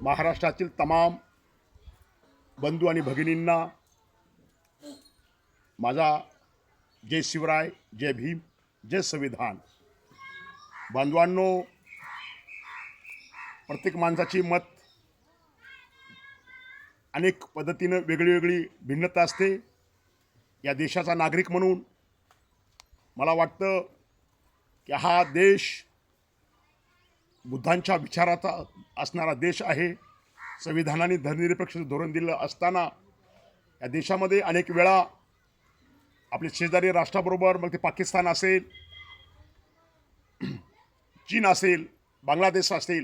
महाराष्ट्रातील तमाम बंधू आणि भगिनींना माझा जय शिवराय, जय भीम, जय संविधान. बांधवांनो, प्रत्येक माणसाची मत अनेक पद्धतीनं वेगळी भिन्नता असते. या देशाचा नागरिक म्हणून मला वाटतं की हा देश बुद्धांच्या विचाराचा असणारा देश आहे. संविधानाने धर्मनिरपेक्ष धोरण दिलं असताना या देशामध्ये अनेक वेळा आपले शेजारी राष्ट्राबरोबर, मग ते पाकिस्तान असेल, चीन असेल, बांगलादेश असेल,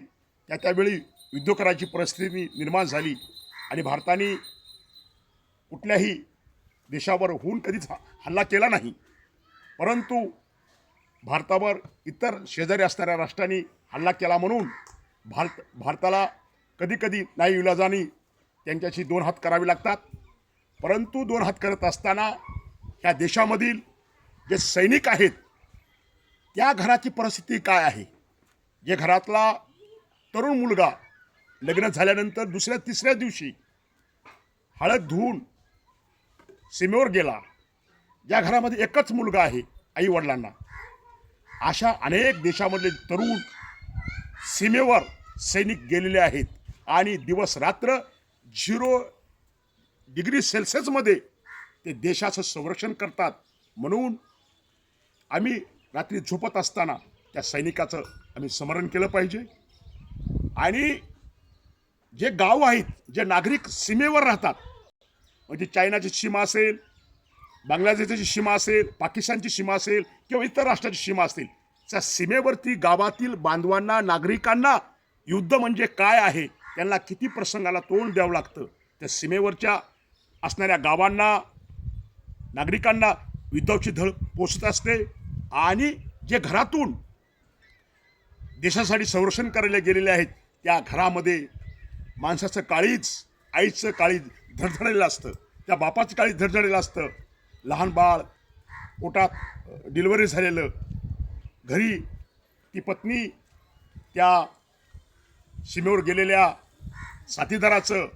त्यावेळी युद्ध करायची परिस्थिती निर्माण झाली आणि भारताने कुठल्याही देशावर होऊन कधीच हल्ला केला नाही. परंतु भारतावर इतर शेजारी असणाऱ्या राष्ट्रांनी हल्ला केला म्हणून भारताला कधीकधी नाईविलाजाने त्यांच्याशी दोन हात करावे लागतात. परंतु दोन हात करत असताना ह्या देशामधील जे सैनिक आहेत त्या घराची परिस्थिती काय आहे? जे घरातला तरुण मुलगा लग्न झाल्यानंतर दुसऱ्या तिसऱ्या दिवशी हळद धुवून सीमेवर गेला, ज्या घरामध्ये एकच मुलगा आहे आई वडिलांना, अशा अनेक देशामधले तरुण सीमेवर सैनिक गेलेले आहेत आणि दिवस रात्र 0 डिग्री सेल्सिअसमध्ये ते देशाचं संरक्षण करतात. म्हणून आम्ही रात्री झोपत असताना त्या सैनिकाचं आम्ही स्मरण केलं पाहिजे. आणि जे गाव आहेत, जे नागरिक सीमेवर राहतात, म्हणजे चायनाची सीमा असेल, बांगलादेशची सीमा असेल, पाकिस्तानची सीमा असेल किंवा इतर राष्ट्राची सीमा असेल, त्या सीमेवरती गावातील बांधवांना, नागरिकांना युद्ध म्हणजे काय आहे, त्यांना किती प्रसंगाला तोंड द्यावं लागतं, त्या सीमेवरच्या असणाऱ्या गावांना, नागरिकांना युद्धाची धड पोचत असते. आणि जे घरातून देशासाठी संरक्षण करायला गेलेले आहेत त्या घरामध्ये माणसाचं काळीज, आईचं काळीज धडधडलेलं असतं, त्या बापाचं काळीज धडधडलेलं असतं. लहान बाळ, पोटात डिलिव्हरी झालेलं, घरी ती पत्नी त्या सीमेवर गेलेल्या साथीदाराचं,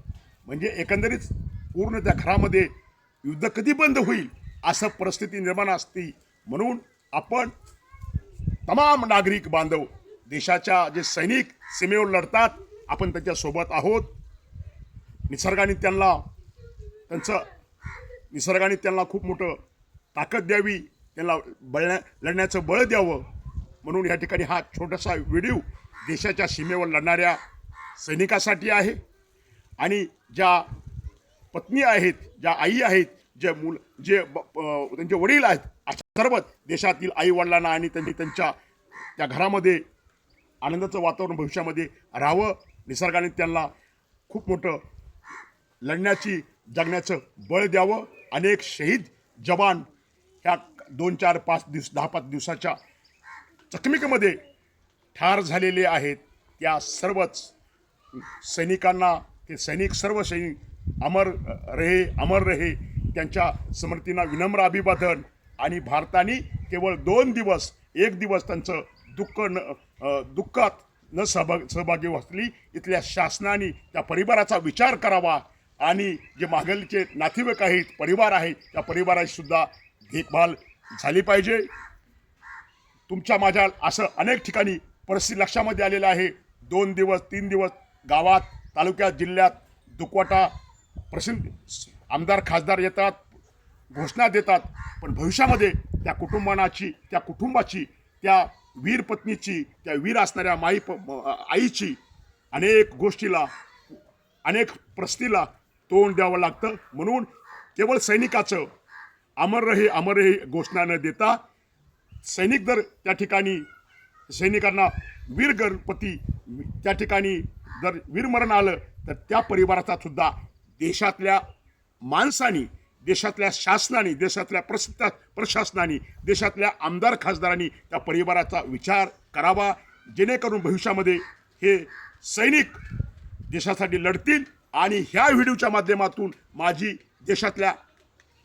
म्हणजे एकंदरीत पूर्ण त्या घरामध्ये युद्ध कधी बंद होईल असं परिस्थिती निर्माण असते. म्हणून आपण तमाम नागरिक बांधव, देशाच्या जे सैनिक सीमेवर लढतात, आपण त्याच्यासोबत आहोत. निसर्गाने त्यांना खूप मोठं ताकद द्यावी, त्यांना लढण्याचं बळ द्यावं. म्हणून या ठिकाणी हा छोटासा व्हिडिओ देशाच्या सीमेवर लढणाऱ्या सैनिकासाठी आहे. आणि ज्या पत्नी आहेत, ज्या आई आहेत, त्यांचे वडील आहेत, अशा सर्व देशातील आई वडिलांना आणि त्यांच्या त्या घरामध्ये आनंदाचं वातावरण भविष्यामध्ये राहावं. निसर्गाने त्यांना खूप मोठं लढण्याची, जगण्याचं बळ द्यावं. अनेक शहीद जवान ह्या 2, 4, 5 दिवस, 10-5 दिवसाच्या चकमकीमध्ये ठार झालेले आहेत. त्या सर्वच सैनिकांना, ते सैनिक, सर्व सैनिक अमर रहे, त्यांच्या स्मृतींना विनम्र अभिवादन. आणि भारताने केवळ 2 दिवस, 1 दिवस त्यांचं दुःखात न सहभागी असली, इथल्या शासनाने त्या परिवाराचा विचार करावा. आणि जे मागलचे नातेवाईक आहेत, परिवार आहेत, त्या परिवाराची सुद्धा देखभाल झाली पाहिजे. तुमच्या माझ्या असं अनेक ठिकाणी परिस्थिती लक्षामध्ये आलेलं आहे. 2 दिवस, 3 दिवस गावात, तालुक्यात, जिल्ह्यात दुखवटा, प्रसिद्ध आमदार खासदार येतात, घोषणा देतात, पण भविष्यामध्ये त्या कुटुंबाची, त्या वीर पत्नीची, त्या वीर असणाऱ्या आईची अनेक गोष्टीला, अनेक प्रस्थितीला तोंड द्यावं लागतं. म्हणून केवळ सैनिकाचं अमर रहे घोषणा न देता, सैनिक जर त्या ठिकाणी, सैनिकांना वीर गणपती त्या ठिकाणी जर वीरमरण आलं, तर त्या परिवाराचा सुद्धा देशातल्या माणसांनी, देशातल्या शासनाने, देशातल्या प्रशासनाने, देशातल्या आमदार खासदारांनी त्या परिवाराचा विचार करावा. जेणेकरून भविष्यामध्ये हे सैनिक देशासाठी लढतील. आणि ह्या व्हिडिओच्या माध्यमातून माझी देशातल्या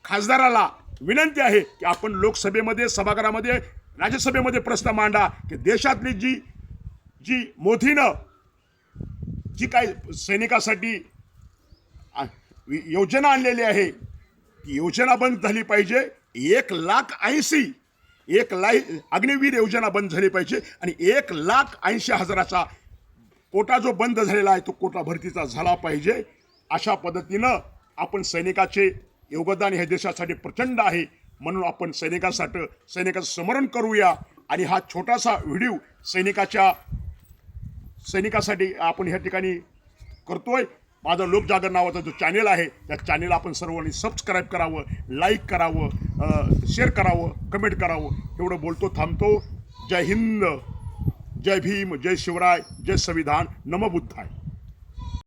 खासदाराला विनंती आहे की आपण लोकसभेमध्ये, सभागृहामध्ये, राज्यसभेमध्ये प्रश्न मांडा की देशातली जी मोदीनं जी काय सैनिकासाठी योजना आणलेली आहे ती योजना बंद झाली पाहिजे. 1,80,000 अग्निवीर योजना बंद झाली पाहिजे आणि 1,80,000 कोटा जो बंद झालेला आहे तो कोटा भरतीचा झाला पाहिजे. अशा पद्धतीनं आपण सैनिकाचे योगदान ह्या देशासाठी प्रचंड आहे. म्हणून आपण सैनिकाचं स्मरण करूया आणि हा छोटासा व्हिडिओ सैनिकासाठी आपण ह्या ठिकाणी करतोय. माझा लोकजागर नावाचा जो चॅनेल आहे त्या चॅनेल आपण सर्वांनी सबस्क्राईब करावं, लाईक करावं, शेअर करावं, कमेंट करावं. एवढं बोलतो थांबतो. जय हिंद, जय भीम, जय शिवराय, जय संविधान, नमो बुद्धाय.